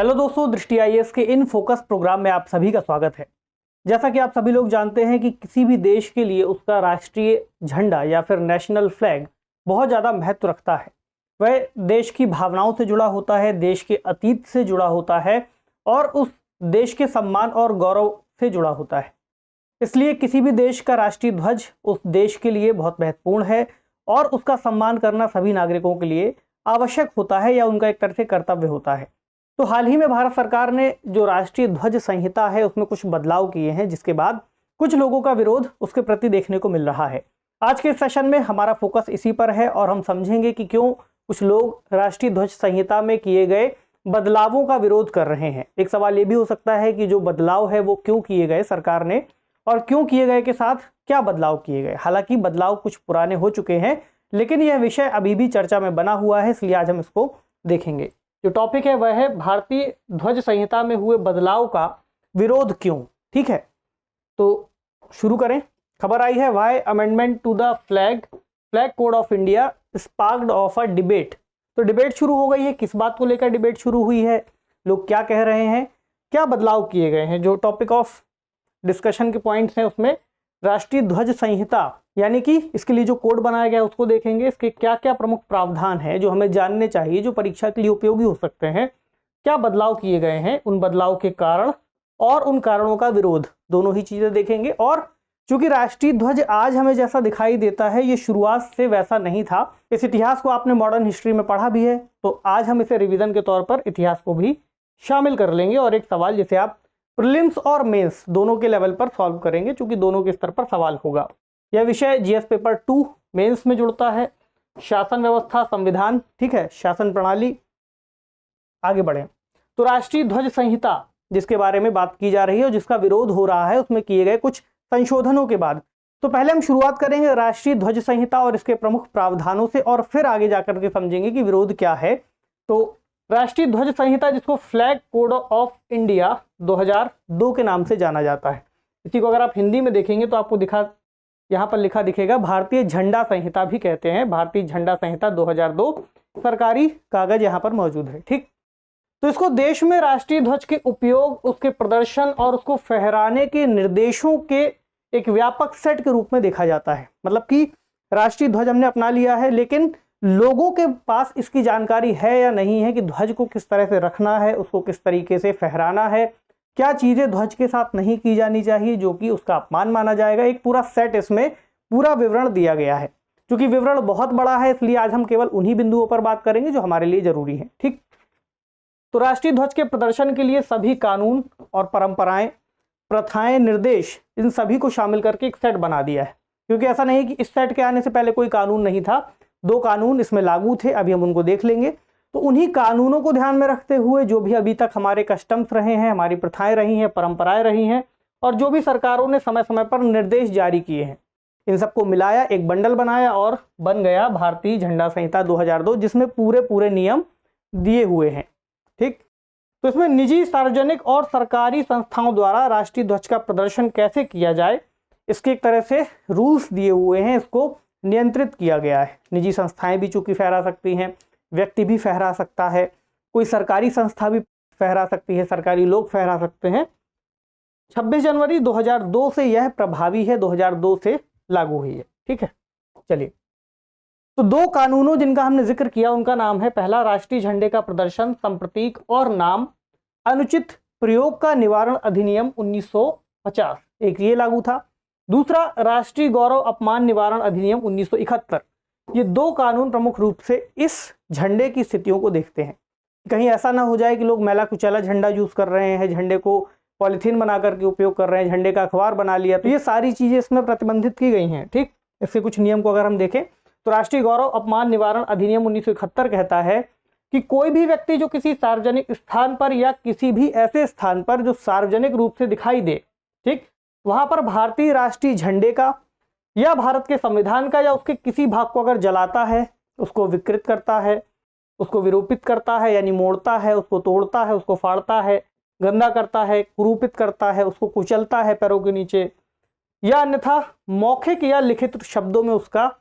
Hello दोस्तों, दृष्टि IAS के इन फोकस प्रोग्राम में आप सभी का स्वागत है। जैसा कि आप सभी लोग जानते हैं कि किसी भी देश के लिए उसका राष्ट्रीय झंडा या फिर नेशनल फ्लैग बहुत ज़्यादा महत्व रखता है। वह देश की भावनाओं से जुड़ा होता है, देश के अतीत से जुड़ा होता है और उस देश के सम्मान और गौरव से जुड़ा होता है। इसलिए किसी भी देश का राष्ट्रीय ध्वज उस देश के लिए बहुत महत्वपूर्ण है और उसका सम्मान करना सभी नागरिकों के लिए आवश्यक होता है या उनका एक तरह से कर्तव्य होता है। तो हाल ही में भारत सरकार ने जो राष्ट्रीय ध्वज संहिता है उसमें कुछ बदलाव किए हैं, जिसके बाद कुछ लोगों का विरोध उसके प्रति देखने को मिल रहा है। आज के सेशन में हमारा फोकस इसी पर है और हम समझेंगे कि क्यों कुछ लोग राष्ट्रीय ध्वज संहिता में किए गए बदलावों का विरोध कर रहे हैं। एक सवाल ये भी हो सकता है कि जो बदलाव है वो क्यों किए गए सरकार ने, और क्यों किए गए के साथ क्या बदलाव किए गए। हालांकि बदलाव कुछ पुराने हो चुके हैं, लेकिन यह विषय अभी भी चर्चा में बना हुआ है, इसलिए आज हम इसको देखेंगे। जो टॉपिक है वह है भारतीय ध्वज संहिता में हुए बदलाव का विरोध क्यों। ठीक है, तो शुरू करें। खबर आई है, why amendment to the flag code of India sparked off a debate. तो डिबेट शुरू हो गई है। किस बात को लेकर डिबेट शुरू हुई है, लोग क्या कह रहे हैं, क्या बदलाव किए गए हैं। जो टॉपिक ऑफ डिस्कशन के पॉइंट्स हैं उसमें राष्ट्रीय ध्वज संहिता यानी कि इसके लिए जो कोड बनाया गया है उसको देखेंगे। इसके क्या क्या प्रमुख प्रावधान हैं जो हमें जानने चाहिए, जो परीक्षा के लिए उपयोगी हो सकते हैं, क्या बदलाव किए गए हैं, उन बदलाव के कारण और उन कारणों का विरोध, दोनों ही चीजें देखेंगे। और चूंकि राष्ट्रीय ध्वज आज हमें जैसा दिखाई देता है ये शुरुआत से वैसा नहीं था। इस इतिहास को आपने मॉडर्न हिस्ट्री में पढ़ा भी है, तो आज हम इसे रिवीजन के तौर पर इतिहास को भी शामिल कर लेंगे और एक सवाल जिसे आप प्रीलिम्स और मेंस दोनों के लेवल पर सॉल्व करेंगे, चूंकि दोनों के स्तर पर सवाल होगा। यह विषय जीएस पेपर 2 मेंस में जुड़ता है। शासन व्यवस्था, संविधान, ठीक है, शासन प्रणाली। आगे बढ़े तो राष्ट्रीय ध्वज संहिता जिसके बारे में बात की जा रही है और जिसका विरोध हो रहा है, उसमें किए गए कुछ संशोधनों के बाद। तो पहले हम शुरुआत करेंगे राष्ट्रीय ध्वज संहिता और इसके प्रमुख प्रावधानों से, और फिर आगे जाकर के समझेंगे कि विरोध क्या है। तो राष्ट्रीय ध्वज संहिता, जिसको फ्लैग कोड ऑफ इंडिया 2002 के नाम से जाना जाता है। इसी को अगर आप हिंदी में देखेंगे तो आपको यहाँ पर लिखा दिखेगा भारतीय झंडा संहिता भी कहते हैं। भारतीय झंडा संहिता 2002 सरकारी कागज यहाँ पर मौजूद है। ठीक, तो इसको देश में राष्ट्रीय ध्वज के उपयोग, उसके प्रदर्शन और उसको फहराने के निर्देशों के एक व्यापक सेट के रूप में देखा जाता है। मतलब कि राष्ट्रीय ध्वज हमने अपना लिया है, लेकिन लोगों के पास इसकी जानकारी है या नहीं है कि ध्वज को किस तरह से रखना है, उसको किस तरीके से फहराना है, क्या चीजें ध्वज के साथ नहीं की जानी चाहिए जो कि उसका अपमान माना जाएगा। एक पूरा सेट, इसमें पूरा विवरण दिया गया है। क्योंकि विवरण बहुत बड़ा है, इसलिए आज हम केवल उन्हीं बिंदुओं पर बात करेंगे जो हमारे लिए जरूरी है। ठीक, तो राष्ट्रीय ध्वज के प्रदर्शन के लिए सभी कानून और परंपराएं, प्रथाएं, निर्देश, इन सभी को शामिल करके एक सेट बना दिया है। क्योंकि ऐसा नहीं कि इस सेट के आने से पहले कोई कानून नहीं था, 2 कानून इसमें लागू थे, अभी हम उनको देख लेंगे। तो उन्हीं कानूनों को ध्यान में रखते हुए जो भी अभी तक हमारे कस्टम्स रहे हैं, हमारी प्रथाएं रही हैं, परंपराएं रही हैं, और जो भी सरकारों ने समय समय पर निर्देश जारी किए हैं, इन सबको मिलाया, एक बंडल बनाया और बन गया भारतीय झंडा संहिता 2002, जिसमें पूरे नियम दिए हुए हैं। ठीक, तो इसमें निजी, सार्वजनिक और सरकारी संस्थाओं द्वारा राष्ट्रीय ध्वज का प्रदर्शन कैसे किया जाए, इसके एक तरह से रूल्स दिए हुए हैं, इसको नियंत्रित किया गया है। निजी संस्थाएं भी चूंकि फहरा सकती हैं, व्यक्ति भी फहरा सकता है, कोई सरकारी संस्था भी फहरा सकती है, सरकारी लोग फहरा सकते हैं। 26 जनवरी 2002 से यह प्रभावी है, 2002 से लागू हुई है। ठीक है, चलिए, तो 2 कानूनों जिनका हमने जिक्र किया उनका नाम है, पहला राष्ट्रीय झंडे का प्रदर्शन, संप्रतीक और नाम अनुचित प्रयोग का निवारण अधिनियम 1950, एक ये लागू था। दूसरा राष्ट्रीय गौरव अपमान निवारण अधिनियम 1971। ये 2 कानून प्रमुख रूप से इस झंडे की स्थितियों को देखते हैं। कहीं ऐसा ना हो जाए कि लोग मैला कुचैला झंडा यूज कर रहे हैं, झंडे को पॉलिथीन बना करके उपयोग कर रहे हैं, झंडे का अखबार बना लिया, तो ये सारी चीजें इसमें प्रतिबंधित की गई हैं। ठीक, इसके कुछ नियम को अगर हम देखें तो राष्ट्रीय गौरव अपमान निवारण अधिनियम 1971 कहता है कि कोई भी व्यक्ति जो किसी सार्वजनिक स्थान पर या किसी भी ऐसे स्थान पर जो सार्वजनिक रूप से दिखाई दे, ठीक, वहां पर भारतीय राष्ट्रीय झंडे का या भारत के संविधान का या उसके किसी भाग को अगर जलाता है, उसको विकृत करता है, उसको विरूपित करता है यानी मोड़ता है, उसको तोड़ता है, उसको फाड़ता है, गंदा करता है, कुरूपित करता है, उसको कुचलता है पैरों के नीचे, या अन्यथा मौखिक या लिखित शब्दों में उसका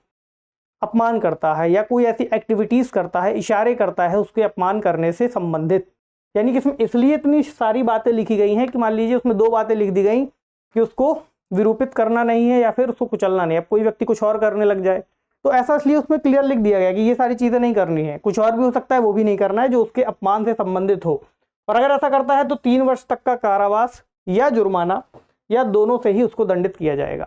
अपमान करता है, या कोई ऐसी एक्टिविटीज करता है, इशारे करता है उसके अपमान करने से संबंधित, यानी कि इसमें इसलिए इतनी सारी बातें लिखी गई हैं कि मान लीजिए उसमें 2 बातें लिख दी गई कि उसको विरूपित करना नहीं है या फिर उसको कुचलना नहीं है। अब कोई व्यक्ति कुछ और करने लग जाए तो ऐसा इसलिए उसमें क्लियर लिख दिया गया कि ये सारी चीज़ें नहीं करनी है, कुछ और भी हो सकता है वो भी नहीं करना है जो उसके अपमान से संबंधित हो, और अगर ऐसा करता है तो 3 वर्ष तक का कारावास या जुर्माना या दोनों से ही उसको दंडित किया जाएगा।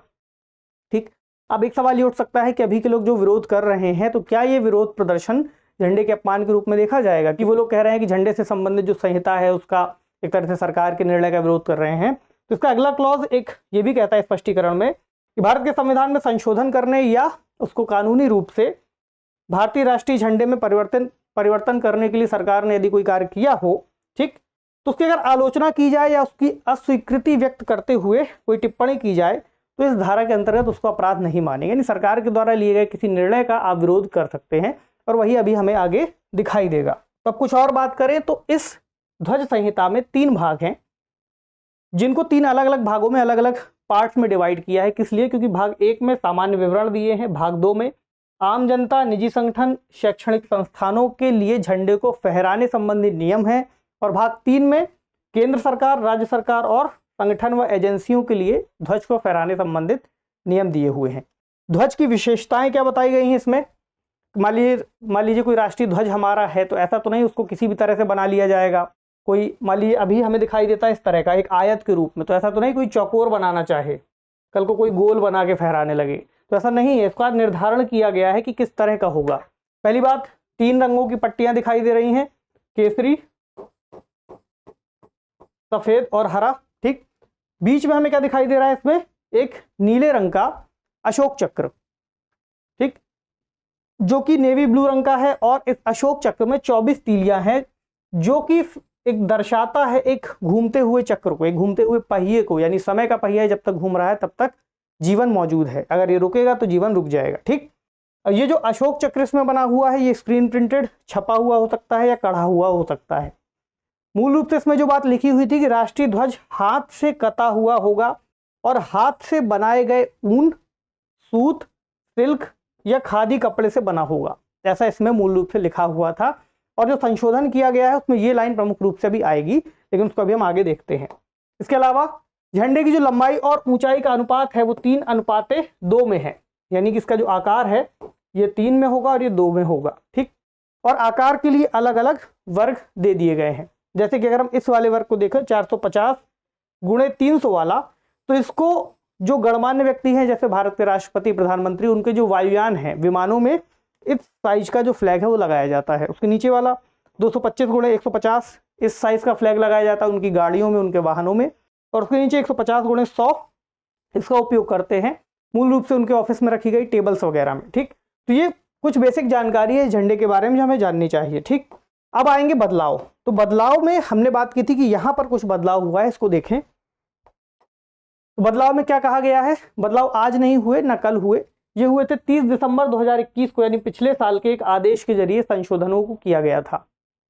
ठीक, अब एक सवाल ये उठ सकता है कि अभी के लोग जो विरोध कर रहे हैं तो क्या ये विरोध प्रदर्शन झंडे के अपमान के रूप में देखा जाएगा, कि वो लोग कह रहे हैं कि झंडे से संबंधित जो संहिता है उसका एक तरह से सरकार के निर्णय का विरोध कर रहे हैं। तो इसका अगला क्लॉज एक ये भी कहता है स्पष्टीकरण में कि भारत के संविधान में संशोधन करने या उसको कानूनी रूप से भारतीय राष्ट्रीय झंडे में परिवर्तन करने के लिए सरकार ने यदि कोई कार्य किया हो, ठीक, तो उसकी अगर आलोचना की जाए या उसकी अस्वीकृति व्यक्त करते हुए कोई टिप्पणी की जाए तो इस धारा के अंतर्गत उसको अपराध नहीं मानेंगे। यानी सरकार के द्वारा लिए गए किसी निर्णय का आप विरोध कर सकते हैं और वही अभी हमें आगे दिखाई देगा। तो अब कुछ और बात करें तो इस ध्वज संहिता में 3 भाग हैं जिनको 3 अलग अलग भागों में अलग अलग पार्ट्स में डिवाइड किया है। किस लिए? क्योंकि भाग 1 में सामान्य विवरण दिए हैं, भाग 2 में आम जनता, निजी संगठन, शैक्षणिक संस्थानों के लिए झंडे को फहराने संबंधी नियम है, और भाग 3 में केंद्र सरकार, राज्य सरकार और संगठन व एजेंसियों के लिए ध्वज को फहराने संबंधित नियम दिए हुए हैं। ध्वज की विशेषताएं क्या बताई गई हैं इसमें? मान लीजिए कोई राष्ट्रीय ध्वज हमारा है तो ऐसा तो नहीं उसको किसी भी तरह से बना लिया जाएगा। कोई मान लीजिए अभी हमें दिखाई देता है इस तरह का एक आयत के रूप में, तो ऐसा तो नहीं कोई चौकोर बनाना चाहे कल को कोई गोल बना के फहराने लगे, तो ऐसा नहीं है। इसका निर्धारण किया गया है कि किस तरह का होगा। पहली बात, 3 रंगों की पट्टियां दिखाई दे रही हैं, केसरी, सफेद और हरा। ठीक, बीच में हमें क्या दिखाई दे रहा है? इसमें एक नीले रंग का अशोक चक्र, ठीक, जो कि नेवी ब्लू रंग का है, और इस अशोक चक्र में 24 तीलियां हैं जो कि एक दर्शाता है एक घूमते हुए चक्र को, एक घूमते हुए पहिए को, यानी समय का पहिया जब तक घूम रहा है तब तक जीवन मौजूद है, अगर ये रुकेगा तो जीवन रुक जाएगा। ठीक, और ये जो अशोक चक्र इसमें बना हुआ है ये स्क्रीन प्रिंटेड छपा हुआ हो सकता है या कढ़ा हुआ हो सकता है। मूल रूप से इसमें जो बात लिखी हुई थी कि राष्ट्रीय ध्वज हाथ से कता हुआ होगा और हाथ से बनाए गए ऊन, सूत, सिल्क या खादी कपड़े से बना होगा, ऐसा इसमें मूल रूप से लिखा हुआ था। और जो संशोधन किया गया है उसमें ये लाइन प्रमुख रूप से भी आएगी, लेकिन उसको अभी हम आगे देखते हैं। इसके अलावा झंडे की जो लंबाई और ऊंचाई का अनुपात है वो 3:2 में है, यानी कि इसका जो आकार है ये 3 में होगा और ये 2 में होगा। ठीक, और आकार के लिए अलग अलग वर्ग दे दिए गए हैं। जैसे कि अगर हम इस वाले वर्ग को देखें 450 × 300 वाला, तो इसको जो गणमान्य व्यक्ति हैं जैसे भारत के राष्ट्रपति, प्रधानमंत्री, उनके जो वायुयान हैं, विमानों में इस साइज का जो फ्लैग है वो लगाया जाता है। उसके नीचे वाला 225 × 150 इस साइज का फ्लैग लगाया जाता है उनकी गाड़ियों में, उनके वाहनों में, और उसके नीचे 150 × 100 इसका उपयोग करते हैं मूल रूप से उनके ऑफिस में रखी गई टेबल्स वगैरह में। ठीक, तो ये कुछ बेसिक जानकारी है झंडे के बारे में जो हमें जाननी चाहिए। ठीक, अब आएंगे बदलाव। तो बदलाव में हमने बात की थी कि यहां पर कुछ बदलाव हुआ है, इसको देखें। तो बदलाव में क्या कहा गया है? बदलाव आज नहीं हुए ना कल हुए, ये हुए थे 30 दिसंबर 2021 को, यानी पिछले साल के एक आदेश के जरिए संशोधनों को किया गया था।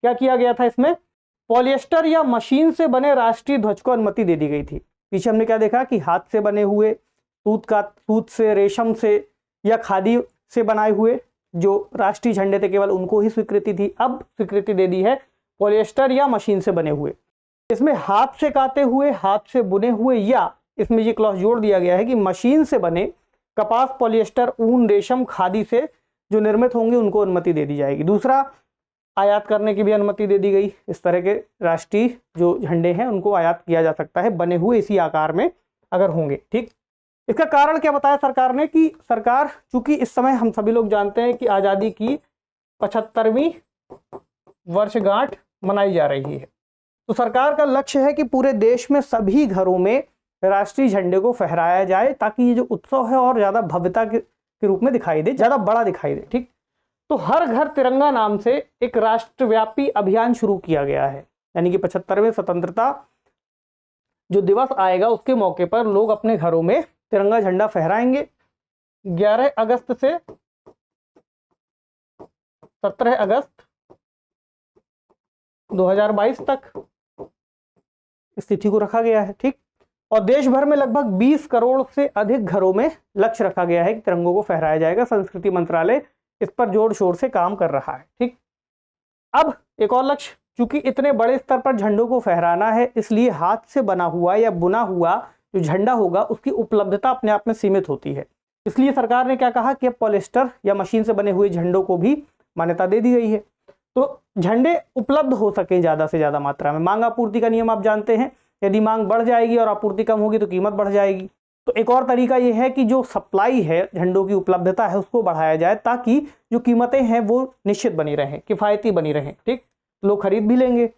क्या किया गया था इसमें? पॉलिएस्टर या मशीन से बने राष्ट्रीय ध्वज को अनुमति दे दी गई थी। पीछे हमने क्या देखा कि हाथ से बने हुए, सूत से, रेशम से या खादी से बनाए हुए जो राष्ट्रीय झंडे थे केवल उनको ही स्वीकृति थी। अब स्वीकृति दे दी है पॉलिएस्टर या मशीन से बने हुए। इसमें हाथ से काते हुए, हाथ से बुने हुए, या इसमें ये क्लॉज जोड़ दिया गया है कि मशीन से बने कपास, पॉलिएस्टर, ऊन, रेशम, खादी से जो निर्मित होंगे उनको अनुमति दे दी जाएगी। दूसरा, आयात करने की भी अनुमति दे दी गई। इस तरह के राष्ट्रीय जो झंडे हैं उनको आयात किया जा सकता है बने हुए इसी आकार में अगर होंगे। ठीक, इसका कारण क्या बताया सरकार ने कि सरकार, चूंकि इस समय हम सभी लोग जानते हैं कि आज़ादी की 75वीं वर्षगांठ मनाई जा रही है, तो सरकार का लक्ष्य है कि पूरे देश में सभी घरों में राष्ट्रीय झंडे को फहराया जाए ताकि ये जो उत्सव है और ज़्यादा भव्यता के रूप में दिखाई दे, ज़्यादा बड़ा दिखाई दे। ठीक, तो हर घर तिरंगा नाम से एक राष्ट्रव्यापी अभियान शुरू किया गया है, यानी कि 75वें स्वतंत्रता जो दिवस आएगा उसके मौके पर लोग अपने घरों में तिरंगा झंडा फहराएंगे। 11 अगस्त से 17 अगस्त 2022 तक इस तिथि को रखा गया है। ठीक, और देश भर में लगभग 20 करोड़ से अधिक घरों में लक्ष्य रखा गया है कि तिरंगों को फहराया जाएगा। संस्कृति मंत्रालय इस पर जोर शोर से काम कर रहा है। ठीक, अब एक और लक्ष्य चूंकि इतने बड़े स्तर पर झंडों को फहराना है, इसलिए हाथ से बना हुआ या बुना हुआ जो झंडा होगा उसकी उपलब्धता अपने आप में सीमित होती है। इसलिए सरकार ने क्या कहा कि अब पॉलिएस्टर या मशीन से बने हुए झंडों को भी मान्यता दे दी गई है, तो झंडे उपलब्ध हो सके ज़्यादा से ज़्यादा मात्रा में। मांग आपूर्ति का नियम आप जानते हैं, यदि मांग बढ़ जाएगी और आपूर्ति कम होगी तो कीमत बढ़ जाएगी। तो एक और तरीका यह है कि जो सप्लाई है, झंडों की उपलब्धता है, उसको बढ़ाया जाए ताकि जो कीमतें हैं वो निश्चित बनी रहें, किफ़ायती बनी रहें, ठीक, लोग खरीद भी लेंगे।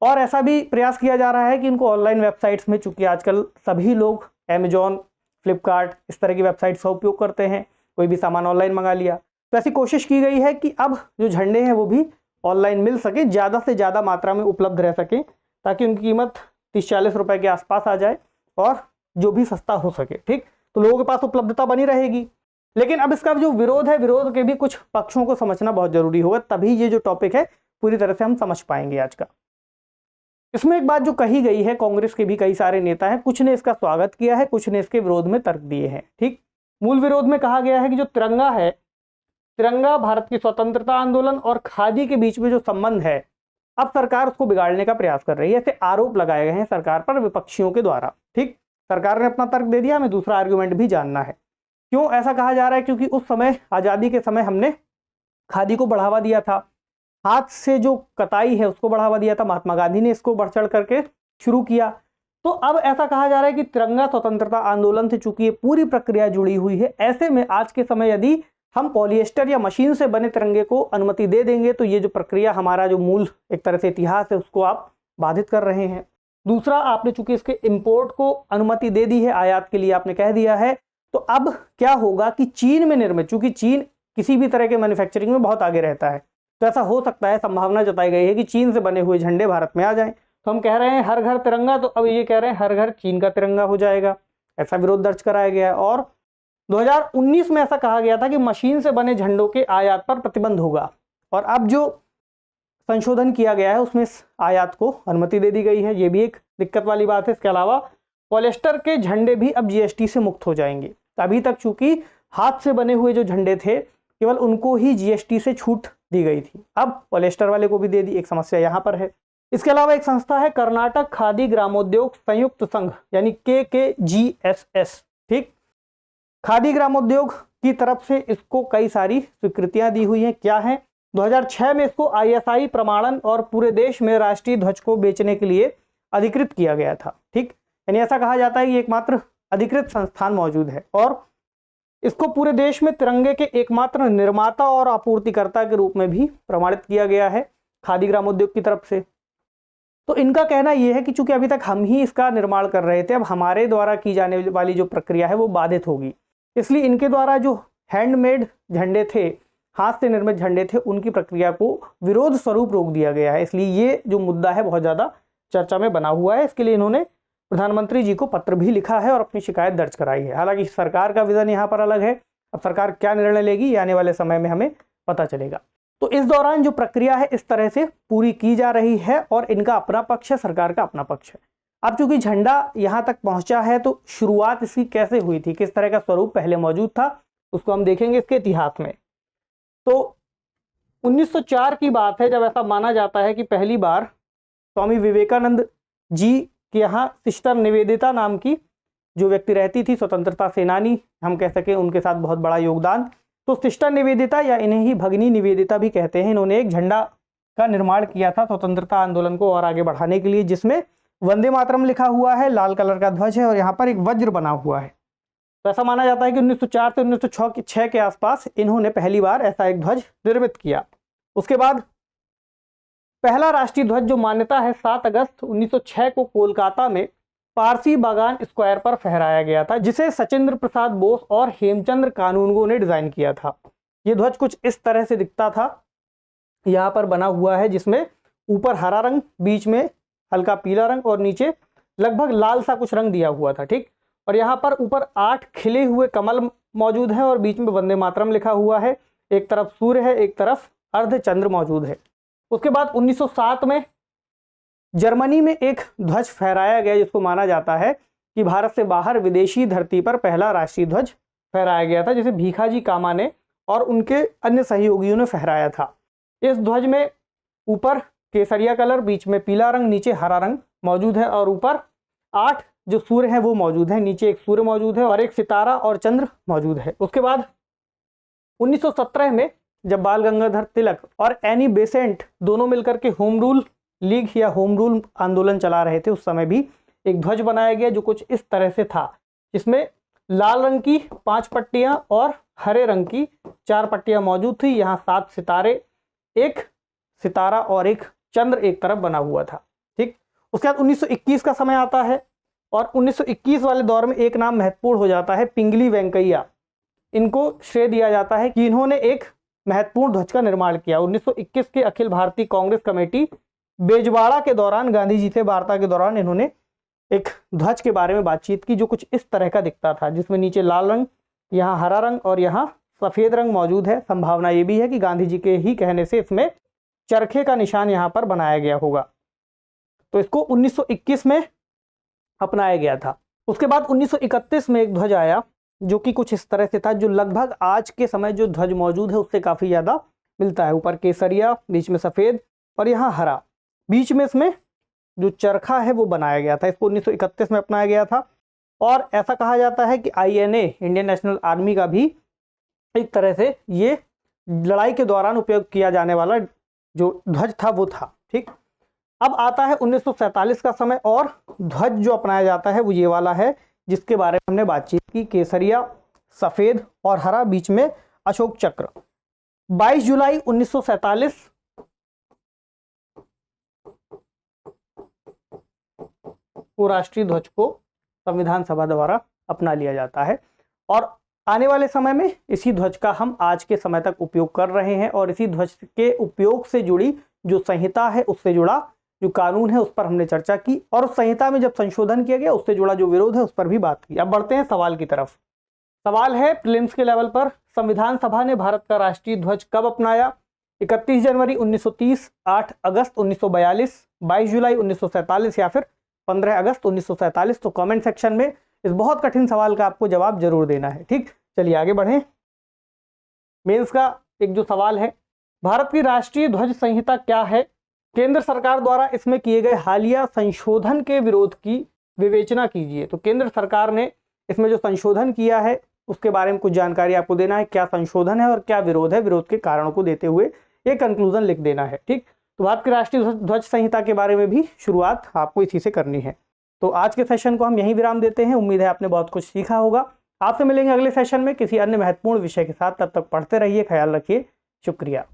और ऐसा भी प्रयास किया जा रहा है कि इनको ऑनलाइन वेबसाइट्स में, चूंकि आजकल सभी लोग अमेजॉन, फ्लिपकार्ट इस तरह की वेबसाइट्स का उपयोग करते हैं, कोई भी सामान ऑनलाइन मंगा लिया, तो ऐसी कोशिश की गई है कि अब जो झंडे हैं वो भी ऑनलाइन मिल सके, ज़्यादा से ज़्यादा मात्रा में उपलब्ध रह सके, ताकि उनकी कीमत 30-40 रुपए के आसपास आ जाए और जो भी सस्ता हो सके, ठीक, तो लोगों के पास उपलब्धता बनी रहेगी। लेकिन अब इसका जो विरोध है, विरोध के भी कुछ पक्षों को समझना बहुत जरूरी होगा, तभी ये जो टॉपिक है पूरी तरह से हम समझ पाएंगे आज का। इसमें एक बात जो कही गई है, कांग्रेस के भी कई सारे नेता हैं, कुछ ने इसका स्वागत किया है, कुछ ने इसके विरोध में तर्क दिए हैं, ठीक। मूल विरोध में कहा गया है कि जो तिरंगा है, तिरंगा भारत की स्वतंत्रता आंदोलन और खादी के बीच में जो संबंध है, अब सरकार उसको बिगाड़ने का प्रयास कर रही है। ऐसे आरोप लगाए गए हैं सरकार पर विपक्षियों के द्वारा, ठीक। सरकार ने अपना तर्क दे दिया, हमें दूसरा आर्गुमेंट भी जानना है। क्यों ऐसा कहा जा रहा है? क्योंकि उस समय, आज़ादी के समय, हमने खादी को बढ़ावा दिया था, हाथ से जो कताई है उसको बढ़ावा दिया था, महात्मा गांधी ने इसको बढ़ चढ़ करके शुरू किया। तो अब ऐसा कहा जा रहा है कि तिरंगा स्वतंत्रता आंदोलन से चूंकि ये पूरी प्रक्रिया जुड़ी हुई है, ऐसे में आज के समय यदि हम पॉलिएस्टर या मशीन से बने तिरंगे को अनुमति दे देंगे तो ये जो प्रक्रिया, हमारा जो मूल एक तरह से इतिहास है, उसको आप बाधित कर रहे हैं। दूसरा, आपने चूंकि इसके इंपोर्ट को अनुमति दे दी है, आयात के लिए आपने कह दिया है, तो अब क्या होगा कि चीन में निर्मित, चूंकि चीन किसी भी तरह के मैन्युफैक्चरिंग में बहुत आगे रहता है, तो ऐसा हो सकता है, संभावना जताई गई है कि चीन से बने हुए झंडे भारत में आ जाएं। तो हम कह रहे हैं हर घर तिरंगा, तो अब ये कह रहे हैं हर घर चीन का तिरंगा हो जाएगा, ऐसा विरोध दर्ज कराया गया है। और 2019 में ऐसा कहा गया था कि मशीन से बने झंडों के आयात पर प्रतिबंध होगा, और अब जो संशोधन किया गया है उसमें इस आयात को अनुमति दे दी गई है। ये भी एक दिक्कत वाली बात है। इसके अलावा पॉलिएस्टर के झंडे भी अब जीएसटी से मुक्त हो जाएंगे। अभी तक चूंकि हाथ से बने हुए जो झंडे थे, केवल उनको ही जीएसटी से छूट दी गई थी, अब पॉलिएस्टर वाले को भी दे दी। एक समस्या यहाँ पर है। इसके अलावा एक संस्था है कर्नाटक खादी ग्रामोद्योग संयुक्त संघ, यानी KKGSS, ठीक, खादी ग्रामोद्योग की तरफ से इसको कई सारी स्वीकृतियां दी हुई हैं। क्या है? 2006 में इसको ISI प्रमाणन और पूरे देश में राष्ट्रीय ध्वज को बेचने के लिए अधिकृत किया गया था, ठीक, यानी ऐसा कहा जाता है कि एकमात्र अधिकृत संस्थान मौजूद है, और इसको पूरे देश में तिरंगे के एकमात्र निर्माता और आपूर्तिकर्ता के रूप में भी प्रमाणित किया गया है खादी ग्रामोद्योग की तरफ से। तो इनका कहना यह है कि चूंकि अभी तक हम ही इसका निर्माण कर रहे थे, अब हमारे द्वारा की जाने वाली जो प्रक्रिया है वो बाधित होगी, इसलिए इनके द्वारा जो हैंडमेड झंडे थे, हाथ से निर्मित झंडे थे, उनकी प्रक्रिया को विरोध स्वरूप रोक दिया गया है। इसलिए ये जो मुद्दा है बहुत ज़्यादा चर्चा में बना हुआ है। इसके लिए इन्होंने प्रधानमंत्री जी को पत्र भी लिखा है और अपनी शिकायत दर्ज कराई है। हालांकि सरकार का विजन यहाँ पर अलग है, अब सरकार क्या निर्णय लेगी आने वाले समय में हमें पता चलेगा। तो इस दौरान जो प्रक्रिया है इस तरह से पूरी की जा रही है, और इनका अपना पक्ष है, सरकार का अपना पक्ष है। अब चूंकि झंडा यहाँ तक पहुंचा है, तो शुरुआत इसकी कैसे हुई थी, किस तरह का स्वरूप पहले मौजूद था, उसको हम देखेंगे इसके इतिहास में। तो 1904 की बात है, जब ऐसा माना जाता है कि पहली बार स्वामी विवेकानंद जी के यहाँ सिस्टर निवेदिता नाम की जो व्यक्ति रहती थी, स्वतंत्रता सेनानी हम कह सकें, उनके साथ बहुत बड़ा योगदान, तो सिस्टर निवेदिता या इन्हें ही भगिनी निवेदिता भी कहते हैं, इन्होंने एक झंडा का निर्माण किया था स्वतंत्रता आंदोलन को और आगे बढ़ाने के लिए, जिसमें वंदे मातरम लिखा हुआ है, लाल कलर का ध्वज है और यहाँ पर एक वज्र बना हुआ है। तो ऐसा माना जाता है कि 1904 से 1906 के आसपास इन्होंने पहली बार ऐसा एक ध्वज निर्मित किया। उसके बाद पहला राष्ट्रीय ध्वज जो मान्यता है 7 अगस्त 1906 को कोलकाता में पारसी बागान स्क्वायर पर फहराया गया था, जिसे सचिंद्र प्रसाद बोस और हेमचंद्र कानूनगो ने डिजाइन किया था। यह ध्वज कुछ इस तरह से दिखता था, यहाँ पर बना हुआ है, जिसमें ऊपर हरा रंग, बीच में हल्का पीला रंग और नीचे लगभग लाल सा कुछ रंग दिया हुआ था, ठीक। और यहाँ पर ऊपर 8 खिले हुए कमल मौजूद हैं और बीच में वंदे मातरम लिखा हुआ है। एक तरफ सूर्य है, एक तरफ अर्धचंद्र मौजूद है। उसके बाद 1907 में जर्मनी में एक ध्वज फहराया गया, जिसको माना जाता है कि भारत से बाहर विदेशी धरती पर पहला राष्ट्रीय ध्वज फहराया गया था, जिसे भीखाजी कामा ने और उनके अन्य सहयोगियों ने फहराया था। इस ध्वज में ऊपर केसरिया कलर, बीच में पीला रंग, नीचे हरा रंग मौजूद है और ऊपर 8 जो सूर्य हैं वो मौजूद है। नीचे एक सूर्य मौजूद है और एक सितारा और चंद्र मौजूद है। उसके बाद 1917 में जब बाल गंगाधर तिलक और एनी बेसेंट दोनों मिलकर के होम रूल लीग या होम रूल आंदोलन चला रहे थे, उस समय भी एक ध्वज बनाया गया जो कुछ इस तरह से था, जिसमें लाल रंग की 5 पट्टियां और हरे रंग की 4 पट्टियां मौजूद थी। यहाँ 7 सितारे, एक सितारा और एक चंद्र एक तरफ बना हुआ था। ठीक, उसके बाद 1921 का समय आता है और 1921 वाले दौर में एक नाम महत्वपूर्ण हो जाता है, पिंगली वेंकैया। इनको श्रेय दिया जाता है कि इन्होंने एक महत्वपूर्ण ध्वज का निर्माण किया। 1921 के अखिल भारतीय कांग्रेस कमेटी बेजवाड़ा के दौरान गांधी जी से वार्ता के दौरान इन्होंने एक ध्वज के बारे में बातचीत की जो कुछ इस तरह का दिखता था, जिसमें नीचे लाल रंग, यहाँ हरा रंग और यहाँ सफेद रंग मौजूद है। संभावना ये भी है कि गांधी जी के ही कहने से इसमें चरखे का निशान यहाँ पर बनाया गया होगा। तो इसको 1921 में अपनाया गया था। उसके बाद 1931 में एक ध्वज आया जो कि कुछ इस तरह से था, जो लगभग आज के समय जो ध्वज मौजूद है उससे काफ़ी ज़्यादा मिलता है। ऊपर केसरिया, बीच में सफ़ेद और यहाँ हरा, बीच में इसमें जो चरखा है वो बनाया गया था। इसको 1931 में अपनाया गया था और ऐसा कहा जाता है कि INA इंडियन नेशनल आर्मी का भी एक तरह से ये लड़ाई के दौरान उपयोग किया जाने वाला जो ध्वज था वो था। ठीक, अब आता है 1947 का समय और ध्वज जो अपनाया जाता है वो ये वाला है जिसके बारे में हमने बातचीत की, केसरिया, सफ़ेद और हरा, बीच में अशोक चक्र। 22 जुलाई 1947 को राष्ट्रीय ध्वज को संविधान सभा द्वारा अपना लिया जाता है और आने वाले समय में इसी ध्वज का हम आज के समय तक उपयोग कर रहे हैं और इसी ध्वज के उपयोग से जुड़ी जो संहिता है, उससे जुड़ा जो कानून है उस पर हमने चर्चा की और उस संहिता में जब संशोधन किया गया उससे जुड़ा जो विरोध है उस पर भी बात की। अब बढ़ते हैं सवाल की तरफ। सवाल है प्रीलिम्स के लेवल पर, संविधान सभा ने भारत का राष्ट्रीय ध्वज कब अपनाया? 31 जनवरी 1930, 8 अगस्त 1942, 22 जुलाई 1947 या फिर 15 अगस्त 1947? तो कमेंट सेक्शन में इस बहुत कठिन सवाल का आपको जवाब जरूर देना है। ठीक, चलिए आगे बढ़ें। मेंस का एक जो सवाल है, भारत की राष्ट्रीय ध्वज संहिता क्या है? केंद्र सरकार द्वारा इसमें किए गए हालिया संशोधन के विरोध की विवेचना कीजिए। तो केंद्र सरकार ने इसमें जो संशोधन किया है उसके बारे में कुछ जानकारी आपको देना है, क्या संशोधन है और क्या विरोध है, विरोध के कारणों को देते हुए एक कंक्लूजन लिख देना है। ठीक, तो भारत की राष्ट्रीय ध्वज संहिता के बारे में भी शुरुआत आपको इसी से करनी है। तो आज के सेशन को हम यहीं विराम देते हैं। उम्मीद है आपने बहुत कुछ सीखा होगा। आपसे मिलेंगे अगले सेशन में किसी अन्य महत्वपूर्ण विषय के साथ। तब तक पढ़ते रहिए, ख्याल रखिए, शुक्रिया।